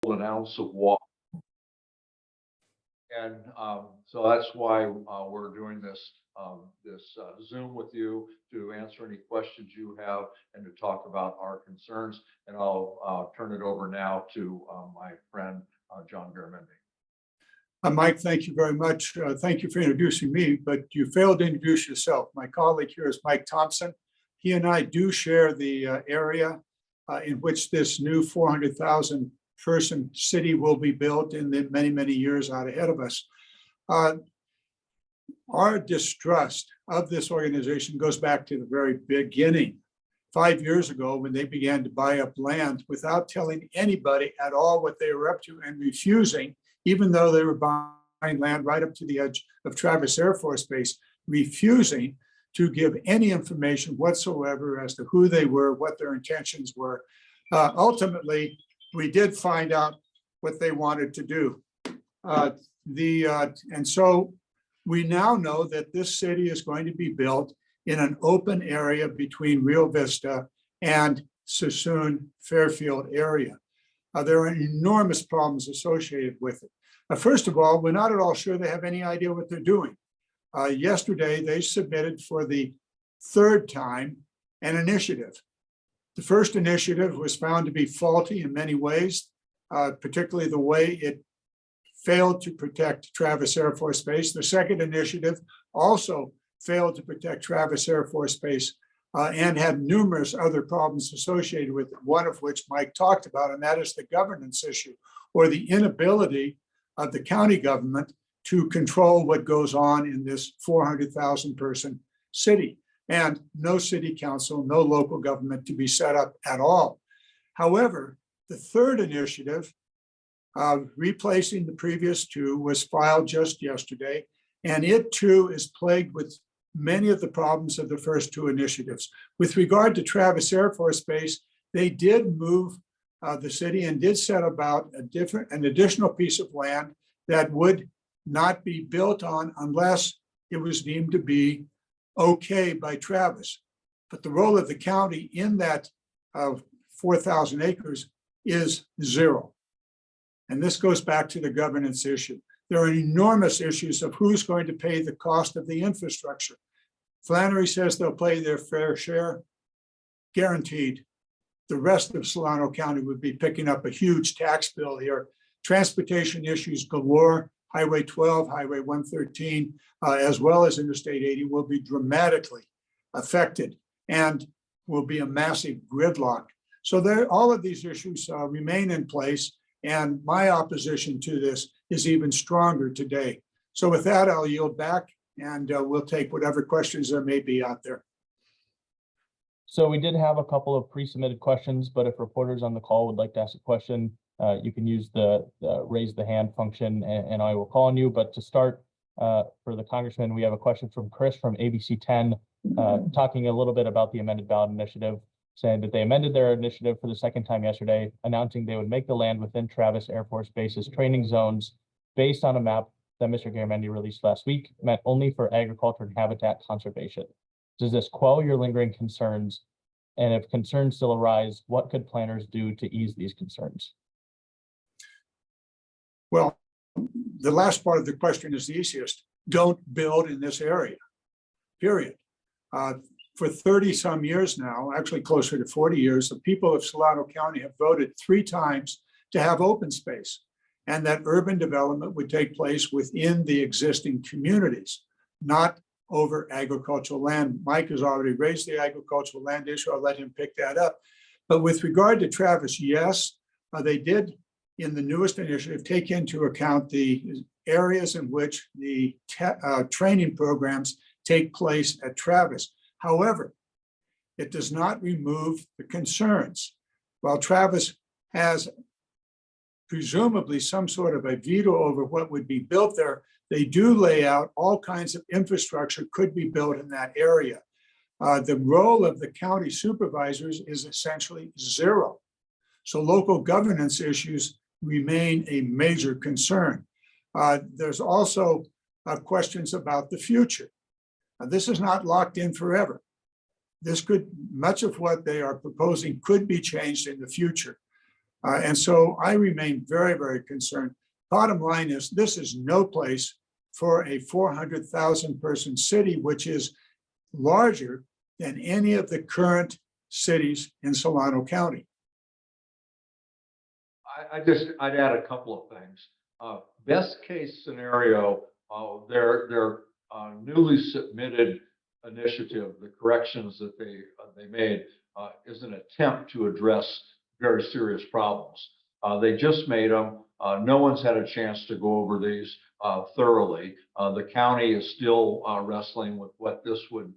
an ounce of water. And so that's why we're doing this Zoom with you to answer any questions you have and to talk about our concerns. And I'll turn it over now to my friend, John Garamendi. Mike, thank you very much. Thank you for introducing me, but you failed to introduce yourself. My colleague here is Mike Thompson. He and I do share the area in which this new 400,000 person city will be built in the many, many years out ahead of us. Our distrust of this organization goes back to the very beginning. 5 years ago, when they began to buy up land without telling anybody at all what they were up to and refusing, even though they were buying land right up to the edge of Travis Air Force Base, refusing to give any information whatsoever as to who they were, what their intentions were. Ultimately, we did find out what they wanted to do. And so we now know that this city is going to be built in an open area between Rio Vista and Sassoon Fairfield area. There are enormous problems associated with it. First of all, we're not at all sure they have any idea what they're doing. Yesterday, they submitted for the third time an initiative. The first initiative was found to be faulty in many ways, particularly the way it failed to protect Travis Air Force Base. The second initiative also failed to protect Travis Air Force Base and had numerous other problems associated with it, one of which Mike talked about, and that is the governance issue, or the inability of the county government to control what goes on in this 400,000 person city, and no city council, no local government to be set up at all. However, the third initiative, replacing the previous two, was filed just yesterday, and it too is plagued with many of the problems of the first two initiatives. With regard to Travis Air Force Base, they did move the city and did set about an additional piece of land that would not be built on unless it was deemed to be okay by Travis. But the role of the county in that 4,000 acres is zero. And this goes back to the governance issue. There are enormous issues of who's going to pay the cost of the infrastructure. Flannery says they'll pay their fair share, guaranteed. The rest of Solano County would be picking up a huge tax bill here. Transportation issues galore. Highway 12, Highway 113, as well as Interstate 80 will be dramatically affected and will be a massive gridlock. So all of these issues remain in place, and my opposition to this is even stronger today. So with that, I'll yield back, and we'll take whatever questions there may be out there. So we did have a couple of pre-submitted questions, but if reporters on the call would like to ask a question, you can use the raise the hand function and I will call on you. But to start, for the congressman, we have a question from Chris from ABC 10, talking a little bit about the amended ballot initiative, saying that they amended their initiative for the second time yesterday, announcing they would make the land within Travis Air Force Base's training zones based on a map that Mr. Garamendi released last week, meant only for agriculture and habitat conservation. Does this quell your lingering concerns? And if concerns still arise, what could planners do to ease these concerns? Well, the last part of the question is the easiest. Don't build in this area, period. For 30 some years now, actually closer to 40 years, the people of Solano County have voted 3 times to have open space, and that urban development would take place within the existing communities, not over agricultural land. Mike has already raised the agricultural land issue. I'll let him pick that up. But with regard to Travis, yes, they did in the newest initiative take into account the areas in which the training programs take place at Travis. However, it does not remove the concerns. While Travis has presumably some sort of a veto over what would be built there, they do lay out all kinds of infrastructure could be built in that area. The role of the county supervisors is essentially zero. So local governance issues remain a major concern. There's also questions about the future. This is not locked in forever. Much of what they are proposing could be changed in the future. And so I remain very, very concerned. Bottom line is, this is no place for a 400,000 person city, which is larger than any of the current cities in Solano County. I'd add a couple of things. Best case scenario, their newly submitted initiative, the corrections that they made, is an attempt to address very serious problems. They just made them. No one's had a chance to go over these thoroughly. The county is still wrestling with what this would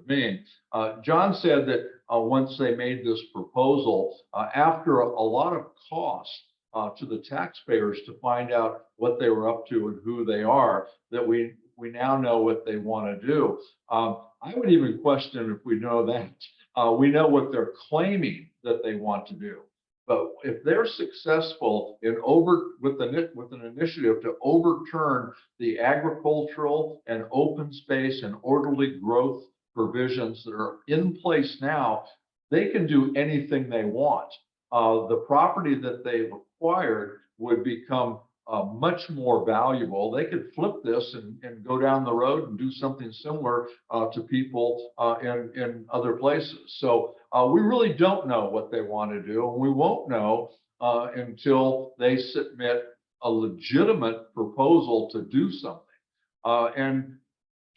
mean. John said that once they made this proposal, after a lot of cost to the taxpayers to find out what they were up to and who they are, that we now know what they want to do. I would even question if we know that. We know what they're claiming that they want to do. But if they're successful in with an initiative to overturn the agricultural and open space and orderly growth provisions that are in place now, they can do anything they want. The property that they've acquired would become much more valuable. They could flip this and go down the road and do something similar to people in other places. So we really don't know what they want to do, and we won't know until they submit a legitimate proposal to do something. And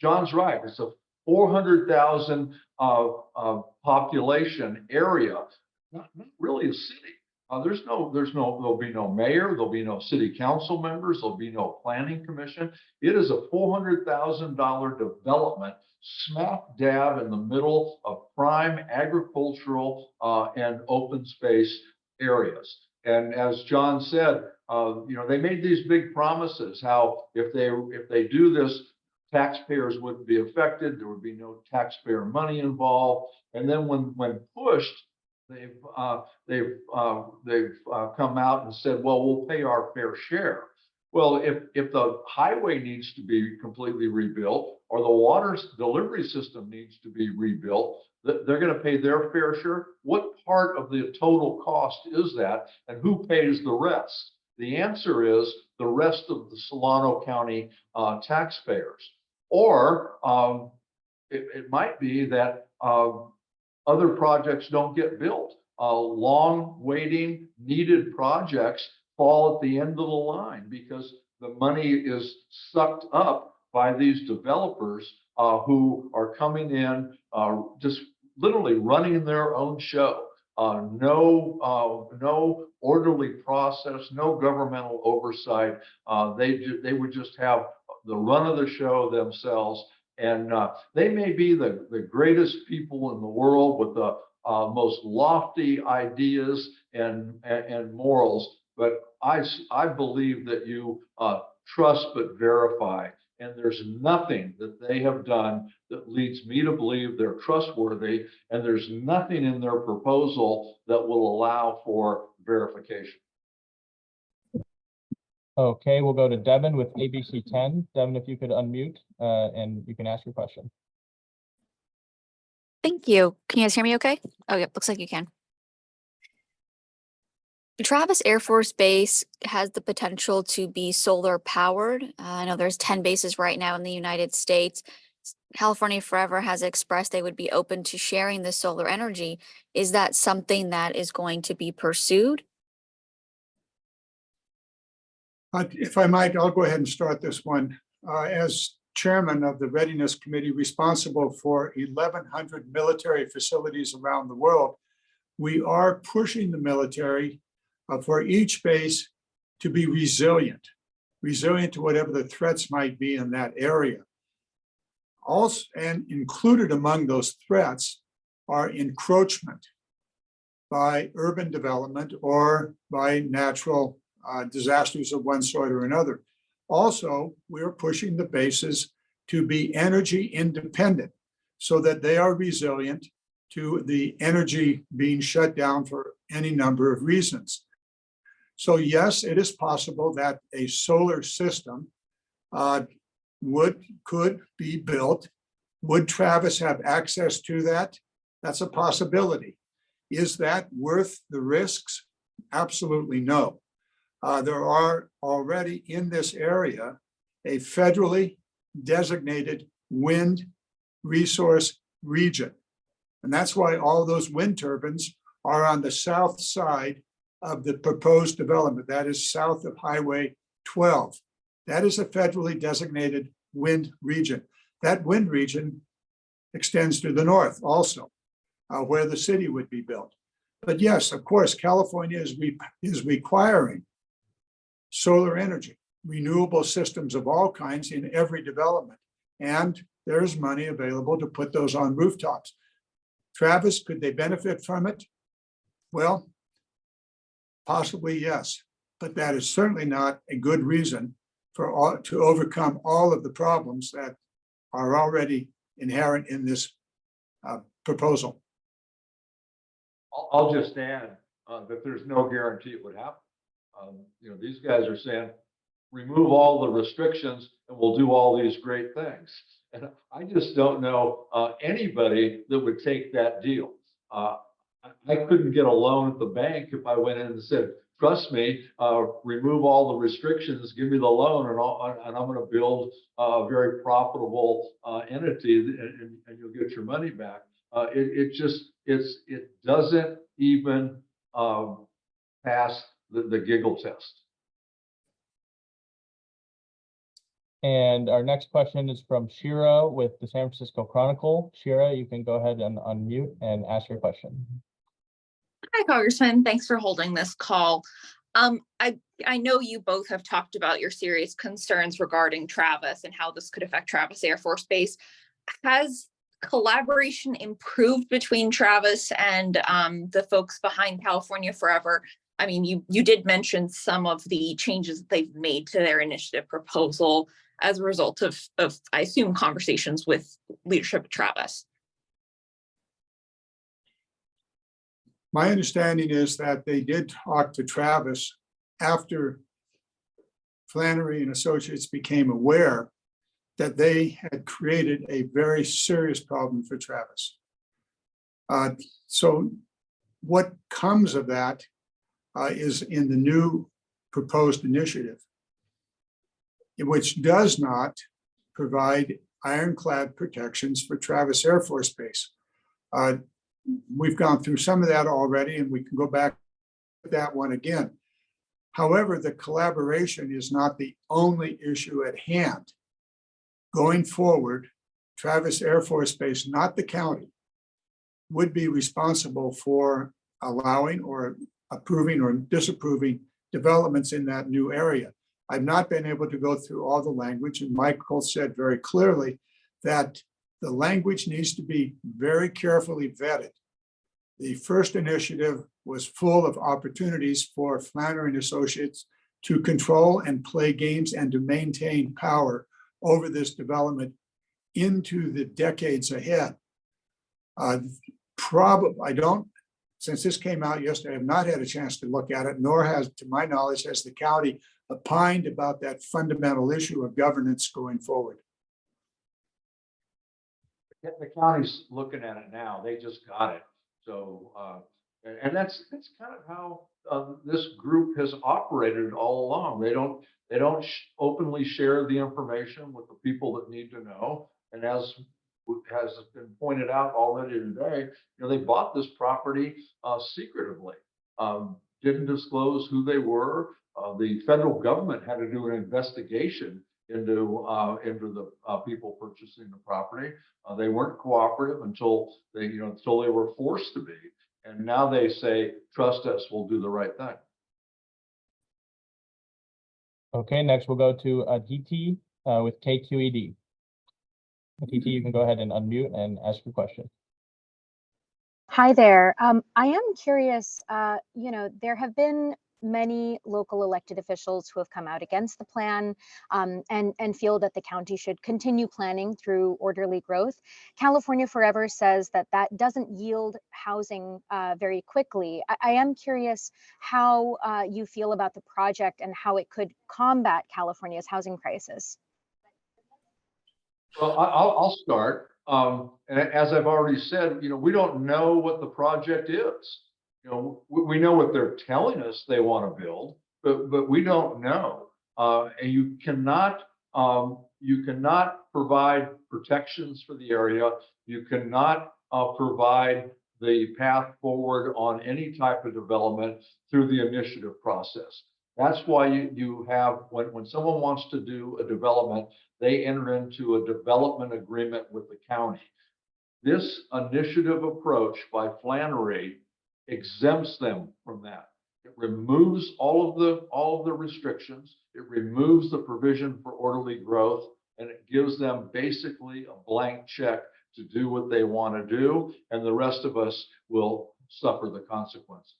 John's right, it's a 400,000 population area, not really a city. There'll be no mayor, there'll be no city council members, there'll be no planning commission. It is a $400,000 development smack dab in the middle of prime agricultural and open space areas. And as John said, they made these big promises, how if they do this, taxpayers wouldn't be affected, there would be no taxpayer money involved. And then when pushed, they've come out and said, well, we'll pay our fair share. Well, if the highway needs to be completely rebuilt, or the water delivery system needs to be rebuilt, they're going to pay their fair share. What part of the total cost is that, and who pays the rest? The answer is the rest of the Solano County taxpayers. Or it might be that other projects don't get built. Long waiting, needed projects fall at the end of the line because the money is sucked up by these developers who are coming in, just literally running their own show. No orderly process, no governmental oversight. They would just have the run of the show themselves. And they may be the greatest people in the world with the most lofty ideas and morals, but I believe that you trust but verify. And there's nothing that they have done that leads me to believe they're trustworthy, and there's nothing in their proposal that will allow for verification. Okay, we'll go to Devin with ABC 10. Devin, if you could unmute and you can ask your question. Thank you. Can you guys hear me okay? Oh, yep, looks like you can. Travis Air Force Base has the potential to be solar powered. I know there's 10 bases right now in the United States. California Forever has expressed they would be open to sharing the solar energy. Is that something that is going to be pursued? If I might, I'll go ahead and start this one. As chairman of the Readiness Committee responsible for 1,100 military facilities around the world, we are pushing the military for each base to be resilient to whatever the threats might be in that area. Also, and included among those threats are encroachment by urban development or by natural disasters of one sort or another. Also, we're pushing the bases to be energy independent so that they are resilient to the energy being shut down for any number of reasons. So yes, it is possible that a solar system could be built. Would Travis have access to that? That's a possibility. Is that worth the risks? Absolutely no. There are already in this area a federally designated wind resource region. And that's why all those wind turbines are on the south side of the proposed development. That is south of Highway 12. That is a federally designated wind region. That wind region extends to the north also, where the city would be built. But yes, of course, California is requiring solar energy, renewable systems of all kinds in every development. And there's money available to put those on rooftops. Travis, could they benefit from it? Well, possibly yes, but that is certainly not a good reason to overcome all of the problems that are already inherent in this proposal. I'll just add that there's no guarantee it would happen. These guys are saying, remove all the restrictions and we'll do all these great things. And I just don't know anybody that would take that deal. I couldn't get a loan at the bank if I went in and said, trust me, remove all the restrictions, give me the loan, and I'm going to build a very profitable entity, and you'll get your money back. It doesn't even pass the giggle test. And our next question is from Shira with the San Francisco Chronicle. Shira, you can go ahead and unmute and ask your question. Hi, Congressman. Thanks for holding this call. I know you both have talked about your serious concerns regarding Travis and how this could affect Travis Air Force Base. Has collaboration improved between Travis and the folks behind California Forever? I mean, you did mention some of the changes that they've made to their initiative proposal as a result of I assume, conversations with leadership at Travis. My understanding is that they did talk to Travis after Flannery and Associates became aware that they had created a very serious problem for Travis. So what comes of that is in the new proposed initiative, which does not provide ironclad protections for Travis Air Force Base. We've gone through some of that already, and we can go back to that one again. However, the collaboration is not the only issue at hand. Going forward, Travis Air Force Base, not the county, would be responsible for allowing or approving or disapproving developments in that new area. I've not been able to go through all the language, and Michael said very clearly that the language needs to be very carefully vetted. The first initiative was full of opportunities for Flannery and Associates to control and play games and to maintain power over this development into the decades ahead. Since this came out yesterday, I have not had a chance to look at it, nor has, to my knowledge, has the county opined about that fundamental issue of governance going forward. The county's looking at it now. They just got it. So, and that's kind of how this group has operated all along. They don't openly share the information with the people that need to know. And as has been pointed out already today, they bought this property secretively, didn't disclose who they were. The federal government had to do an investigation into the people purchasing the property. They weren't cooperative until they were forced to be. And now they say, trust us, we'll do the right thing. Okay, next we'll go to Aditi with KQED. Aditi, you can go ahead and unmute and ask your question. Hi there. I am curious, there have been many local elected officials who have come out against the plan and feel that the county should continue planning through orderly growth. California Forever says that that doesn't yield housing very quickly. I am curious how you feel about the project and how it could combat California's housing crisis. Well, I'll start. And as I've already said, we don't know what the project is. We know what they're telling us they want to build, but we don't know. And you cannot provide protections for the area. You cannot provide the path forward on any type of development through the initiative process. That's why you have, when someone wants to do a development, they enter into a development agreement with the county. This initiative approach by Flannery exempts them from that. It removes all of the restrictions. It removes the provision for orderly growth, and it gives them basically a blank check to do what they want to do, and the rest of us will suffer the consequences.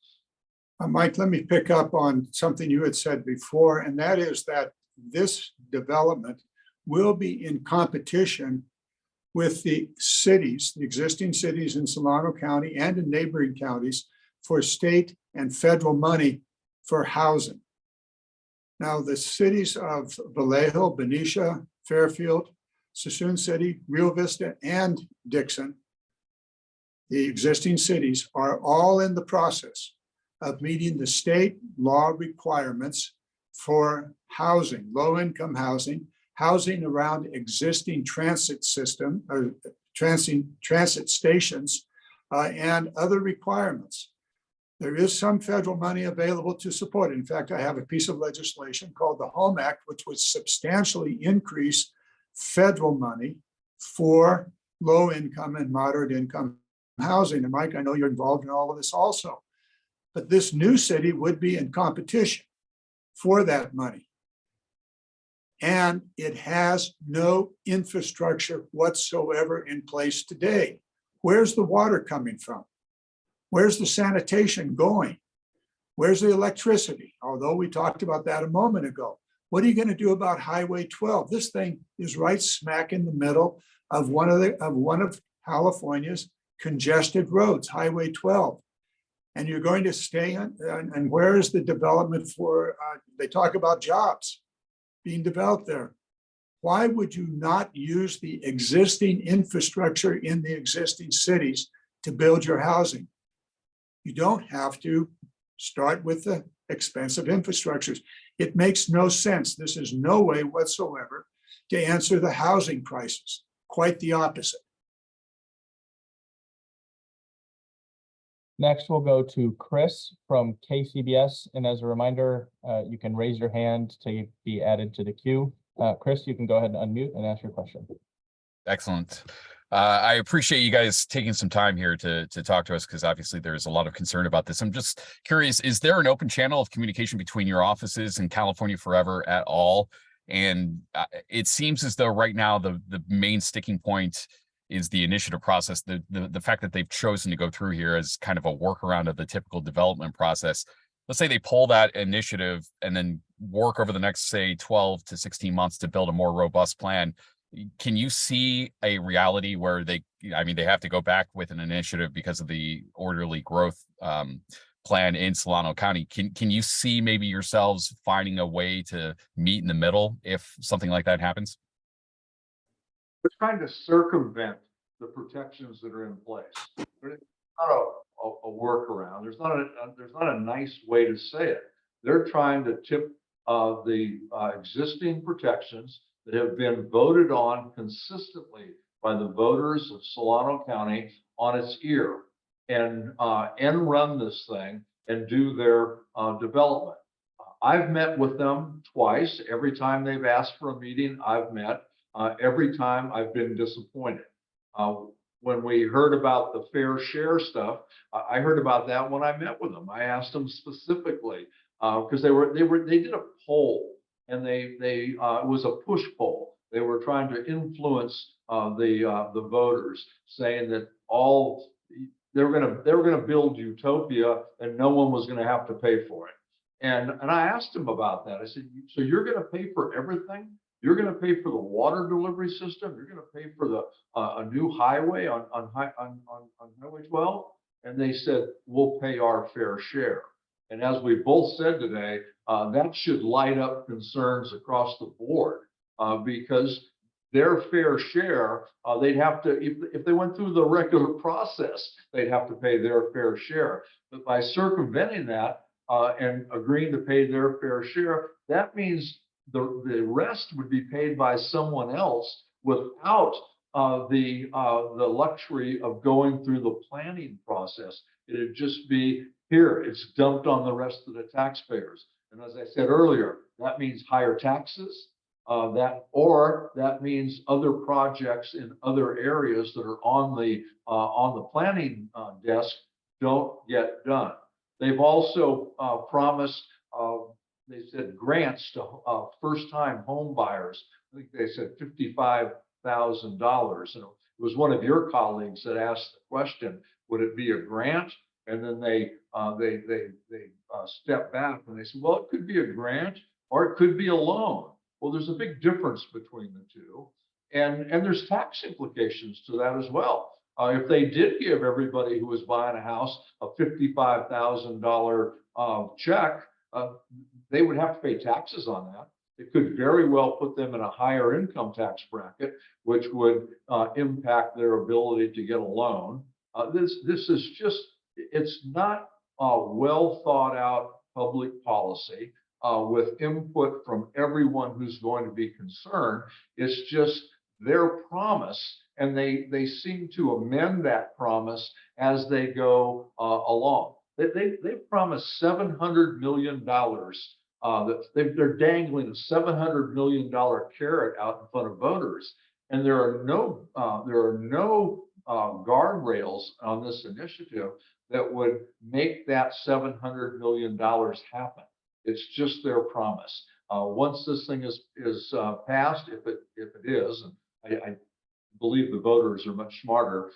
Mike, let me pick up on something you had said before, and that is that this development will be in competition with the cities, the existing cities in Solano County and in neighboring counties for state and federal money for housing. Now, the cities of Vallejo, Benicia, Fairfield, Suisun City, Rio Vista, and Dixon, the existing cities, are all in the process of meeting the state law requirements for housing, low-income housing, housing around existing transit system or transit stations, and other requirements. There is some federal money available to support it. In fact, I have a piece of legislation called the Home Act, which would substantially increase federal money for low income and moderate income housing. And Mike, I know you're involved in all of this also. But this new city would be in competition for that money. And it has no infrastructure whatsoever in place today. Where's the water coming from? Where's the sanitation going? Where's the electricity? Although we talked about that a moment ago. What are you going to do about Highway 12? This thing is right smack in the middle of one of California's congested roads, Highway 12. And you're going to stay on, and where is the development for, they talk about jobs being developed there. Why would you not use the existing infrastructure in the existing cities to build your housing? You don't have to start with the expensive infrastructures. It makes no sense. This is no way whatsoever to answer the housing crisis. Quite the opposite. Next, we'll go to Chris from KCBS. And as a reminder, you can raise your hand to be added to the queue. Chris, you can go ahead and unmute and ask your question. Excellent. I appreciate you guys taking some time here to talk to us, because obviously there's a lot of concern about this. I'm just curious, is there an open channel of communication between your offices and California Forever at all? And it seems as though right now the main sticking point is the initiative process, the fact that they've chosen to go through here as kind of a workaround of the typical development process. Let's say they pull that initiative and then work over the next, say, 12 to 16 months to build a more robust plan. Can you see a reality where they have to go back with an initiative because of the orderly growth plan in Solano County? Can you see maybe yourselves finding a way to meet in the middle if something like that happens? We're trying to circumvent the protections that are in place. There's not a workaround. There's not a nice way to say it. They're trying to tip the existing protections that have been voted on consistently by the voters of Solano County on its ear and end run this thing and do their development. I've met with them twice. Every time they've asked for a meeting, I've met. Every time I've been disappointed. When we heard about the fair share stuff, I heard about that when I met with them. I asked them specifically because they did a poll, and it was a push poll. They were trying to influence the voters, saying that they were going to build utopia and no one was going to have to pay for it. And I asked them about that. I said, so you're going to pay for everything? You're going to pay for the water delivery system. You're going to pay for a new highway on Highway 12. And they said, we'll pay our fair share. And as we both said today, that should light up concerns across the board because their fair share, they'd have to, if they went through the regular process, they'd have to pay their fair share. But by circumventing that and agreeing to pay their fair share, that means the rest would be paid by someone else without the luxury of going through the planning process. It'd just be here, it's dumped on the rest of the taxpayers. And as I said earlier, that means higher taxes. That means other projects in other areas that are on the planning desk don't get done. They've also promised, they said grants to first-time home buyers. I think they said $55,000. And it was one of your colleagues that asked the question, would it be a grant? And then they stepped back and they said, well, it could be a grant or it could be a loan. Well, there's a big difference between the two. And there's tax implications to that as well. If they did give everybody who was buying a house a $55,000 check, they would have to pay taxes on that. It could very well put them in a higher income tax bracket, which would impact their ability to get a loan. This is just, it's not well thought out public policy with input from everyone who's going to be concerned. It's just their promise, and they seem to amend that promise as they go along. They promised $700 million. They're dangling a $700 million carrot out in front of voters, and there are no guardrails on this initiative that would make that $700 million happen. It's just their promise. Once this thing is passed, if it is, and I believe the voters are much smarter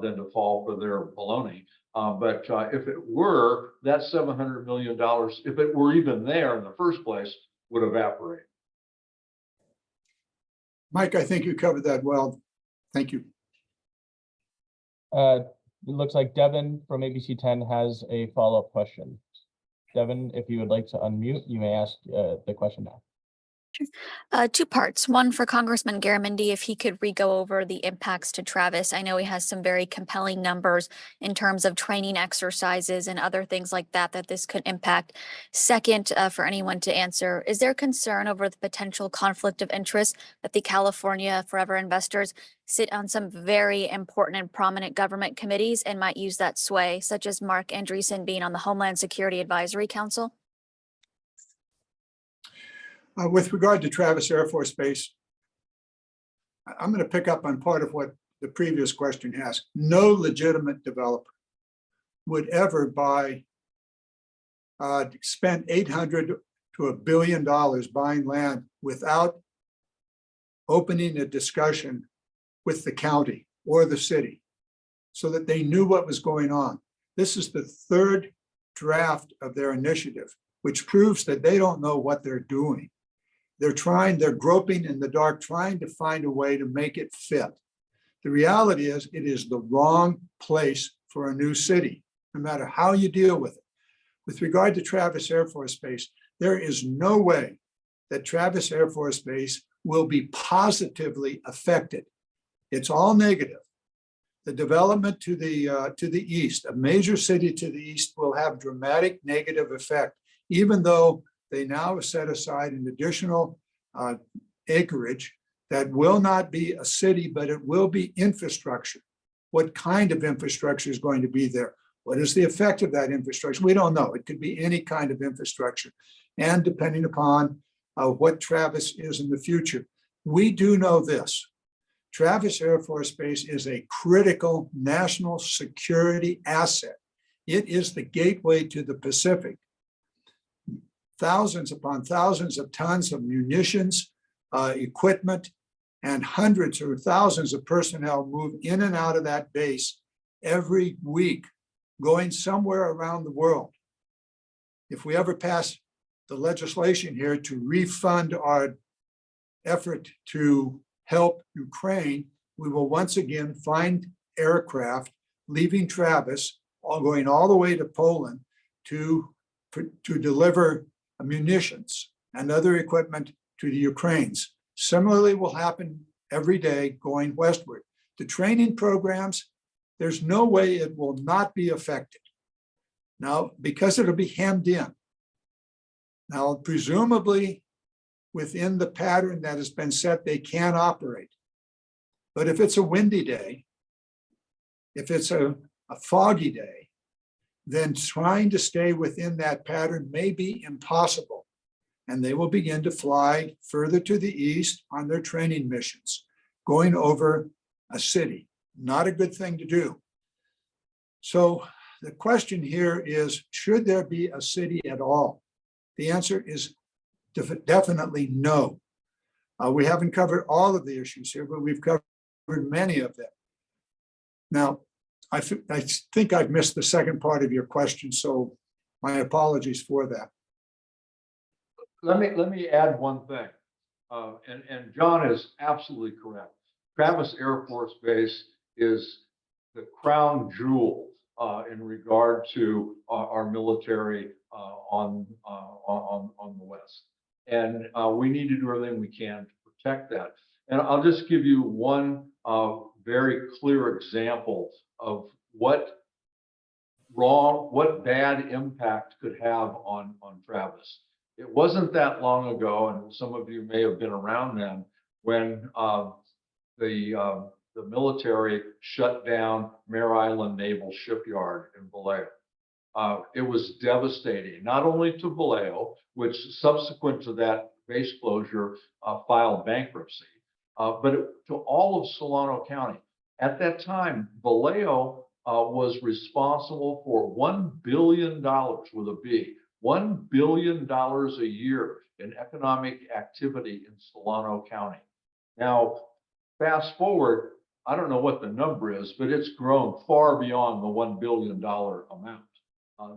than to fall for their baloney. But if it were, that $700 million, if it were even there in the first place, would evaporate. Mike, I think you covered that well. Thank you. It looks like Devin from ABC 10 has a follow-up question. Devin, if you would like to unmute, you may ask the question now. Two parts. One for Congressman Garamendi, if he could re-go over the impacts to Travis. I know he has some very compelling numbers in terms of training exercises and other things like that this could impact. Second, for anyone to answer, is there concern over the potential conflict of interest that the California Forever investors sit on some very important and prominent government committees and might use that sway, such as Mark Andreessen being on the Homeland Security Advisory Council? With regard to Travis Air Force Base, I'm going to pick up on part of what the previous question has. No legitimate developer would ever spend $800 to $1 billion buying land without opening a discussion with the county or the city so that they knew what was going on. This is the third draft of their initiative, which proves that they don't know what they're doing. They're groping in the dark, trying to find a way to make it fit. The reality is it is the wrong place for a new city, no matter how you deal with it. With regard to Travis Air Force Base, there is no way that Travis Air Force Base will be positively affected. It's all negative. The development to the east, a major city to the east, will have dramatic negative effect, even though they now have set aside an additional acreage that will not be a city, but it will be infrastructure. What kind of infrastructure is going to be there? What is the effect of that infrastructure? We don't know. It could be any kind of infrastructure. And depending upon what Travis is in the future, we do know this. Travis Air Force Base is a critical national security asset. It is the gateway to the Pacific. Thousands upon thousands of tons of munitions, equipment, and hundreds or thousands of personnel move in and out of that base every week, going somewhere around the world. If we ever pass the legislation here to refund our effort to help Ukraine, we will once again find aircraft leaving Travis, going all the way to Poland to deliver munitions and other equipment to the Ukrainians. Similarly will happen every day going westward. The training programs, there's no way it will not be affected. Now, because it'll be hemmed in. Now, presumably within the pattern that has been set, they can operate. But if it's a windy day, if it's a foggy day, then trying to stay within that pattern may be impossible. And they will begin to fly further to the east on their training missions, going over a city. Not a good thing to do. So the question here is, should there be a city at all? The answer is definitely no. We haven't covered all of the issues here, but we've covered many of them. Now, I think I've missed the second part of your question, so my apologies for that. Let me add one thing, and John is absolutely correct. Travis Air Force Base is the crown jewel in regard to our military on the West, and we need to do everything we can to protect that. And I'll just give you one very clear example of what bad impact could have on Travis. It wasn't that long ago, and some of you may have been around then, when the military shut down Mare Island Naval Shipyard in Vallejo. It was devastating, not only to Vallejo, which subsequent to that base closure filed bankruptcy, but to all of Solano County. At that time, Vallejo was responsible for $1 billion with a B, $1 billion a year in economic activity in Solano County. Now, fast forward, I don't know what the number is, but it's grown far beyond the $1 billion amount.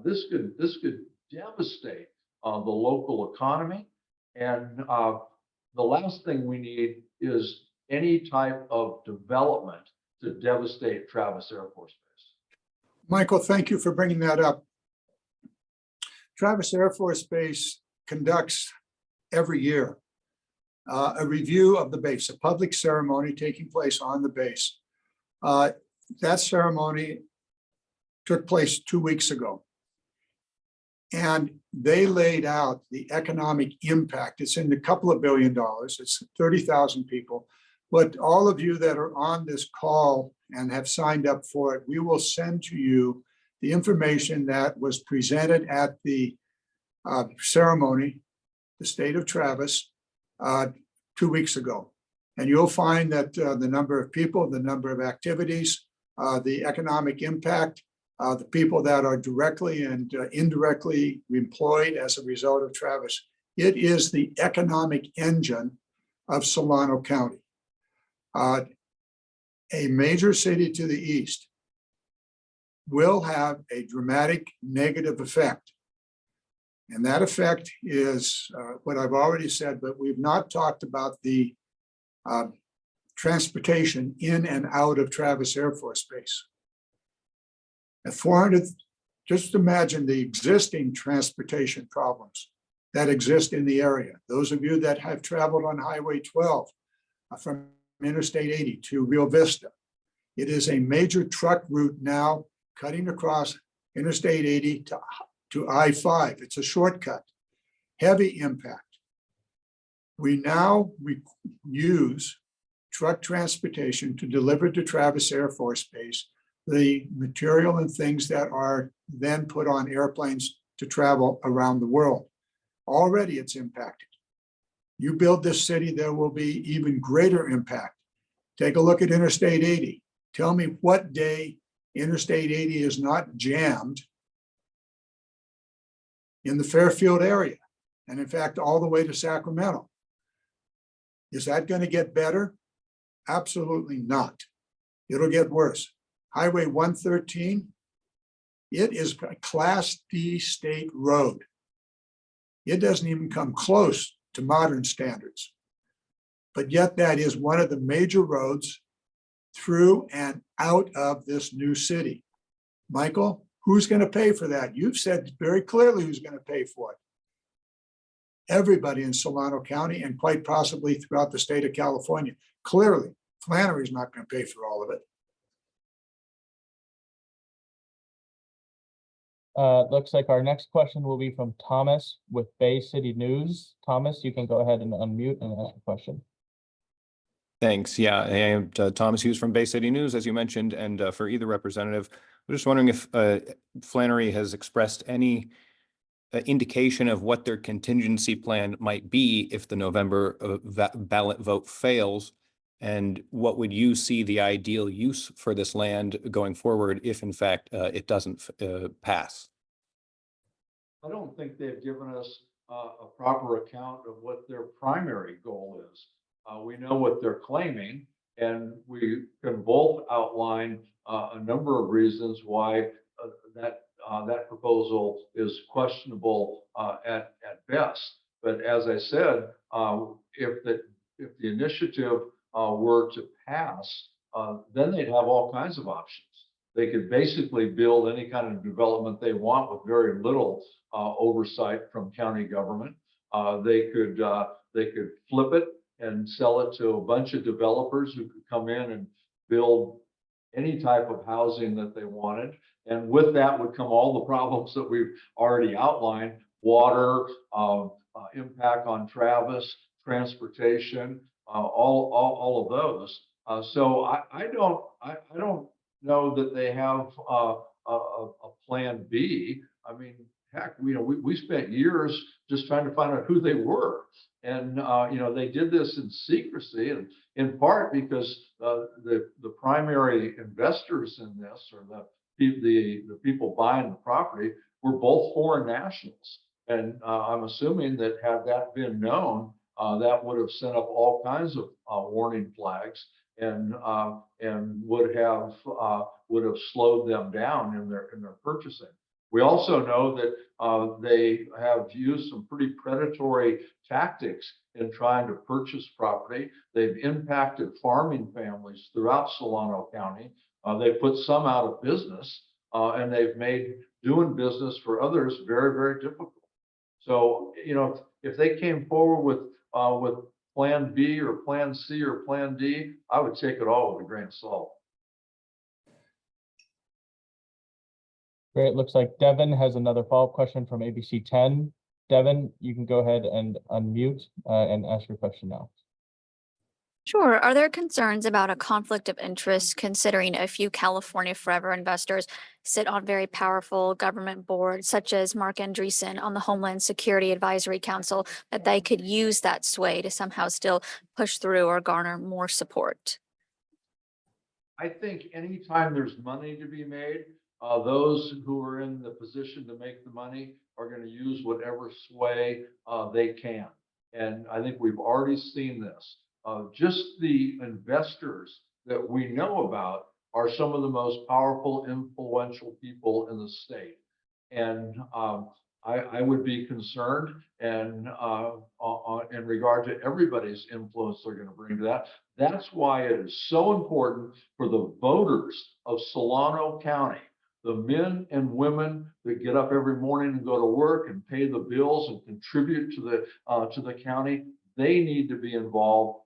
This could devastate the local economy. And the last thing we need is any type of development to devastate Travis Air Force Base. Michael, thank you for bringing that up. Travis Air Force Base conducts every year a review of the base, a public ceremony taking place on the base. That ceremony took place 2 weeks ago. And they laid out the economic impact. It's in a couple of $1 billion. It's 30,000 people. But all of you that are on this call and have signed up for it, we will send to you the information that was presented at the ceremony, the state of Travis, 2 weeks ago. And you'll find that the number of people, the number of activities, the economic impact, the people that are directly and indirectly employed as a result of Travis. It is the economic engine of Solano County. A major city to the east will have a dramatic negative effect. And that effect is what I've already said, but we've not talked about the transportation in and out of Travis Air Force Base. At 400, just imagine the existing transportation problems that exist in the area. Those of you that have traveled on Highway 12 from Interstate 80 to Rio Vista, it is a major truck route now cutting across Interstate 80 to I-5. It's a shortcut, heavy impact. We now use truck transportation to deliver to Travis Air Force Base the material and things that are then put on airplanes to travel around the world. Already it's impacted. You build this city, there will be even greater impact. Take a look at Interstate 80. Tell me what day Interstate 80 is not jammed in the Fairfield area, and in fact, all the way to Sacramento. Is that going to get better? Absolutely not. It'll get worse. Highway 113, it is a Class D state road. It doesn't even come close to modern standards. But yet that is one of the major roads through and out of this new city. Michael, who's going to pay for that? You've said very clearly who's going to pay for it. everybody in Solano County and quite possibly throughout the state of California. Clearly, Flannery's not going to pay for all of it. Looks like our next question will be from Thomas with Bay City News. Thomas, you can go ahead and unmute and ask a question. Thanks. Yeah, I am Thomas Hughes from Bay City News, as you mentioned, and for either representative, I'm just wondering if Flannery has expressed any indication of what their contingency plan might be if the November ballot vote fails, and what would you see the ideal use for this land going forward if, in fact, it doesn't pass? I don't think they've given us a proper account of what their primary goal is. We know what they're claiming, and we can both outline a number of reasons why that proposal is questionable at best. But as I said, if the initiative were to pass, then they'd have all kinds of options. They could basically build any kind of development they want with very little oversight from county government. They could flip it and sell it to a bunch of developers who could come in and build any type of housing that they wanted. And with that would come all the problems that we've already outlined: water, impact on Travis, transportation, all of those. So I don't know that they have a plan B. I mean, heck, we spent years just trying to find out who they were. And, they did this in secrecy, and in part because the primary investors in this, or the people buying the property, were both foreign nationals. And I'm assuming that had that been known, that would have sent up all kinds of warning flags, and would have slowed them down in their purchasing. We also know that they have used some pretty predatory tactics in trying to purchase property. They've impacted farming families throughout Solano County. They put some out of business, and they've made doing business for others very, very difficult. So, if they came forward with Plan B or Plan C or Plan D, I would take it all with a grain of salt. Great. Looks like Devin has another follow-up question from ABC 10. Devin, you can go ahead and unmute and ask your question now. Sure. Are there concerns about a conflict of interest considering a few California Forever investors sit on very powerful government boards, such as Mark Andreessen on the Homeland Security Advisory Council, that they could use that sway to somehow still push through or garner more support? I think anytime there's money to be made, those who are in the position to make the money are going to use whatever sway they can. And I think we've already seen this. Just the investors that we know about are some of the most powerful, influential people in the state. And I would be concerned, and in regard to everybody's influence they're going to bring to that. That's why it is so important for the voters of Solano County, the men and women that get up every morning and go to work and pay the bills and contribute to the county. They need to be involved.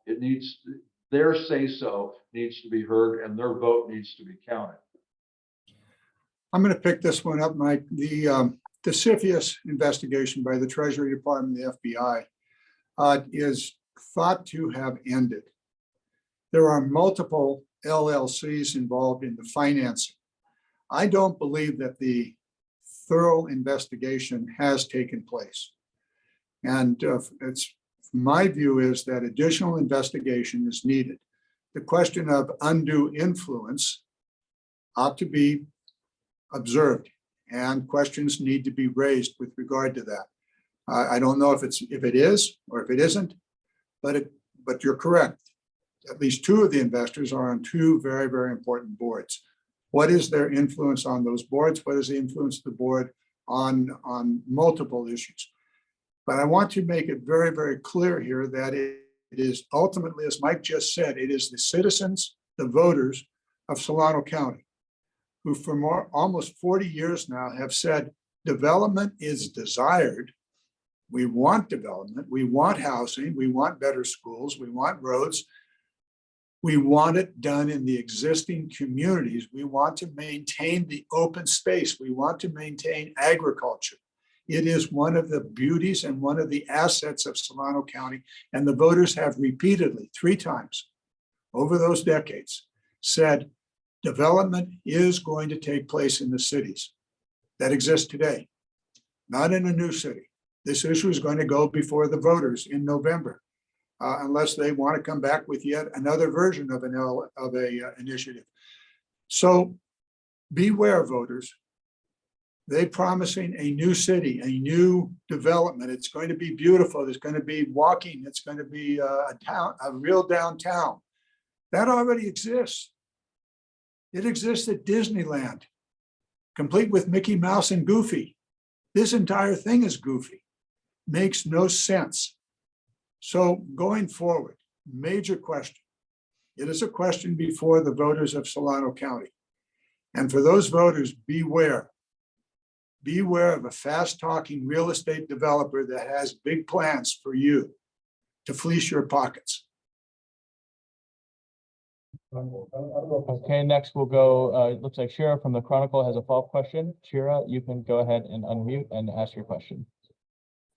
Their say-so needs to be heard, and their vote needs to be counted. I'm going to pick this one up, Mike. The CFIUS investigation by the Treasury Department, the FBI, is thought to have ended. There are multiple LLCs involved in the financing. I don't believe that the thorough investigation has taken place. And my view is that additional investigation is needed. The question of undue influence ought to be observed, and questions need to be raised with regard to that. I don't know if it is or if it isn't, but you're correct. At least two of the investors are on two very, very important boards. What is their influence on those boards? What is the influence of the board on multiple issues? But I want to make it very, very clear here that it is ultimately, as Mike just said, it is the citizens, the voters of Solano County, who for almost 40 years now have said development is desired, We want development. We want housing. We want better schools. We want roads. We want it done in the existing communities. We want to maintain the open space. We want to maintain agriculture. It is one of the beauties and one of the assets of Solano County. And the voters have repeatedly, 3 times over those decades, said development is going to take place in the cities that exist today, not in a new city. This issue is going to go before the voters in November, unless they want to come back with yet another version of an initiative. So beware, voters. They're promising a new city, a new development. It's going to be beautiful. There's going to be walking. It's going to be a town, a real downtown. That already exists. It exists at Disneyland, complete with Mickey Mouse and Goofy. This entire thing is goofy. Makes no sense. So going forward, major question. It is a question before the voters of Solano County. And for those voters, beware. Beware of a fast-talking real estate developer that has big plans for you to fleece your pockets. Okay, next we'll go, it looks like Shira from the Chronicle has a follow-up question. Shira, you can go ahead and unmute and ask your question.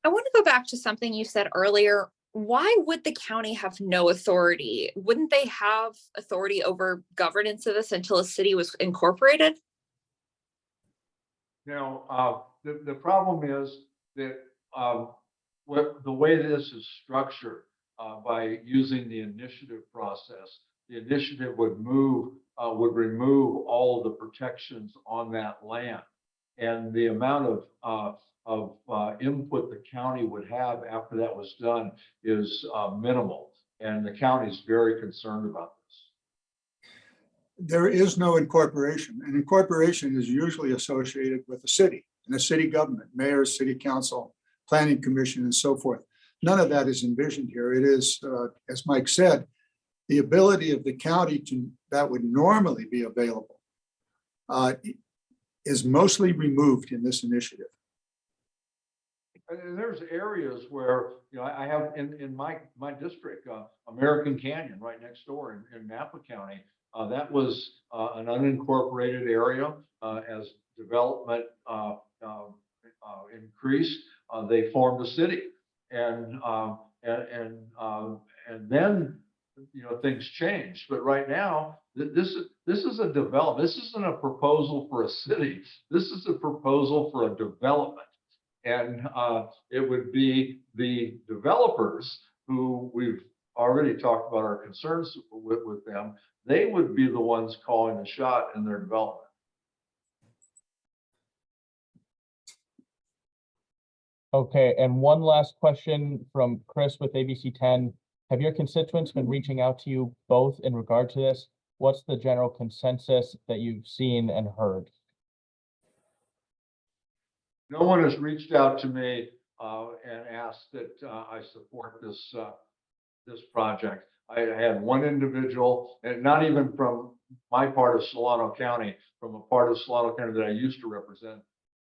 I want to go back to something you said earlier. Why would the county have no authority? Wouldn't they have authority over governance of this until a city was incorporated? Now, the problem is that the way this is structured, by using the initiative process, the initiative would remove all of the protections on that land. And the amount of input the county would have after that was done is minimal. And the county is very concerned about this. There is no incorporation. An incorporation is usually associated with a city and a city government, mayor, city council, planning commission, and so forth. None of that is envisioned here. It is, as Mike said, the ability of the county that would normally be available is mostly removed in this initiative. And there's areas where, I have in my district, American Canyon right next door in Napa County. That was an unincorporated area. As development increased, they formed a city, and then things changed. But right now, this is a development. This isn't a proposal for a city. This is a proposal for a development. And it would be the developers who we've already talked about our concerns with them. They would be the ones calling the shot in their development. Okay, and one last question from Chris with ABC 10. Have your constituents been reaching out to you both in regard to this? What's the general consensus that you've seen and heard? No one has reached out to me and asked that I support this project. I had one individual, and not even from my part of Solano County, from a part of Solano County that I used to represent,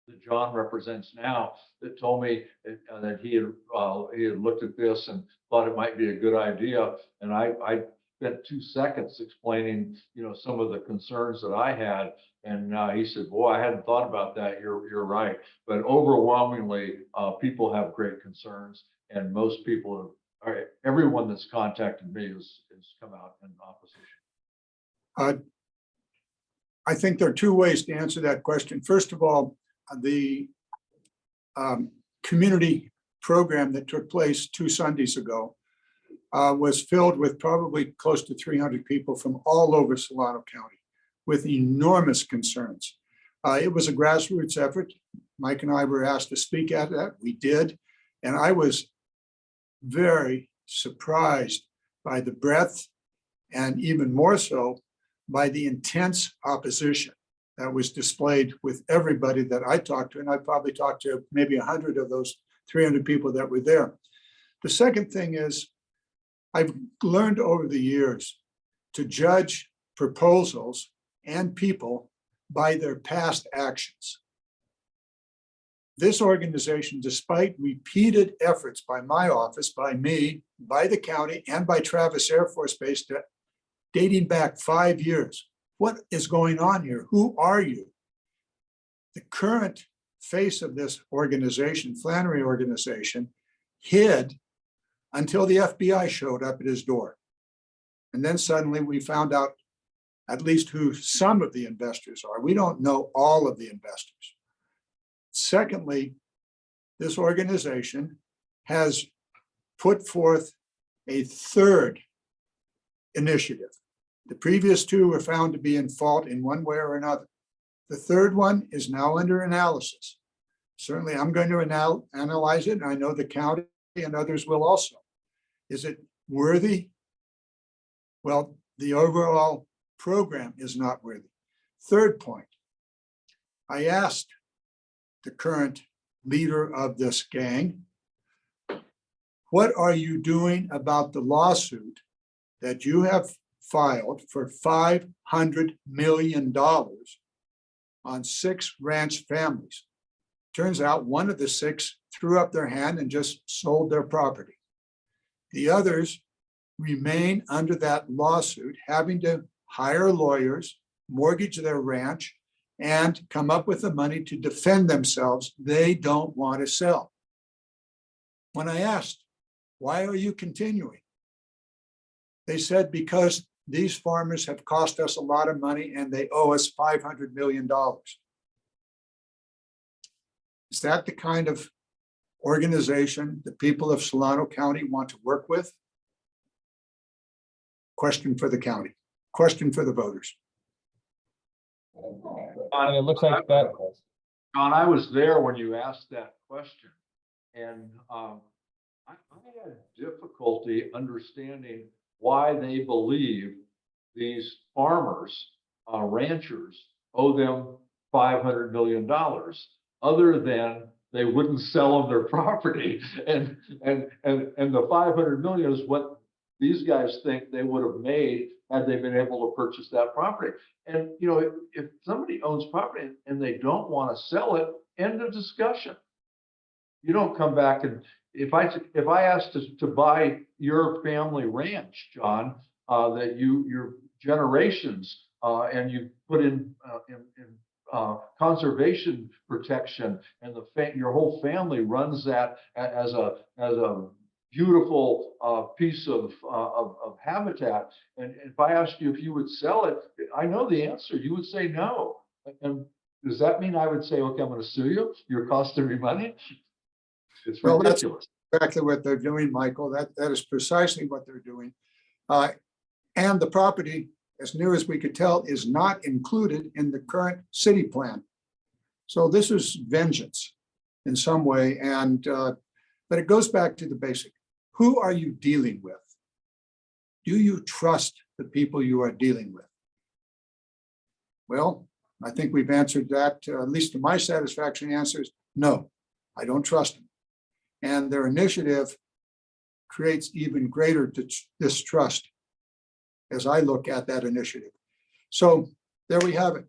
that John represents now, that told me that he had looked at this and thought it might be a good idea. And I spent 2 seconds explaining, some of the concerns that I had. And he said, boy, I hadn't thought about that. You're right. But overwhelmingly, people have great concerns, and most people everyone that's contacted me has come out in opposition. I think there are 2 ways to answer that question. First of all, the community program that took place 2 Sundays ago was filled with probably close to 300 people from all over Solano County with enormous concerns. It was a grassroots effort. Mike and I were asked to speak at that. We did. And I was very surprised by the breadth, and even more so by the intense opposition that was displayed with everybody that I talked to. And I probably talked to maybe 100 of those 300 people that were there. The second thing is, I've learned over the years to judge proposals and people by their past actions. this organization, despite repeated efforts by my office, by me, by the county, and by Travis Air Force Base dating back 5 years. What is going on here? Who are you? The current face of this organization, Flannery organization, hid until the FBI showed up at his door. And then suddenly we found out at least who some of the investors are. We don't know all of the investors. Secondly, this organization has put forth a third initiative. The previous two were found to be in fault in one way or another. The third one is now under analysis. Certainly, I'm going to analyze it, and I know the county and others will also. Is it worthy? Well, the overall program is not worthy. Third point, I asked the current leader of this gang, what are you doing about the lawsuit that you have filed for $500 million on 6 ranch families? Turns out one of the 6 threw up their hand and just sold their property. The others remain under that lawsuit, having to hire lawyers, mortgage their ranch, and come up with the money to defend themselves. They don't want to sell. When I asked, why are you continuing? They said, because these farmers have cost us a lot of money and they owe us $500 million. Is that the kind of organization the people of Solano County want to work with? Question for the county, question for the voters. And it looks like that. John, I was there when you asked that question, and I had difficulty understanding why they believe these farmers, ranchers, owe them $500 million, other than they wouldn't sell them their property, and the $500 million is what these guys think they would have made had they been able to purchase that property. And you know, if somebody owns property and they don't want to sell it, end of discussion. You don't come back and if I asked to buy your family ranch, John, that your generations and you put in conservation protection, and your whole family runs that as a beautiful piece of habitat. And if I asked you if you would sell it, I know the answer. You would say no. And does that mean I would say, okay, I'm going to sue you? You're costing me money. It's ridiculous. That's exactly what they're doing, Michael. That is precisely what they're doing. And the property, as near as we could tell, is not included in the current city plan. So this is vengeance in some way. And but it goes back to the basic. Who are you dealing with? Do you trust the people you are dealing with? Well, I think we've answered that, at least to my satisfaction. Answers no, I don't trust them. And their initiative creates even greater distrust as I look at that initiative. So there we have it.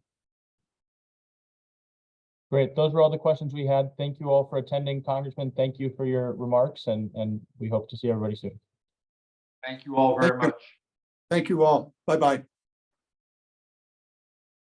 Great. Those were all the questions we had. Thank you all for attending. Congressman, thank you for your remarks, and we hope to see everybody soon. Thank you all very much. Thank you all. Bye-bye.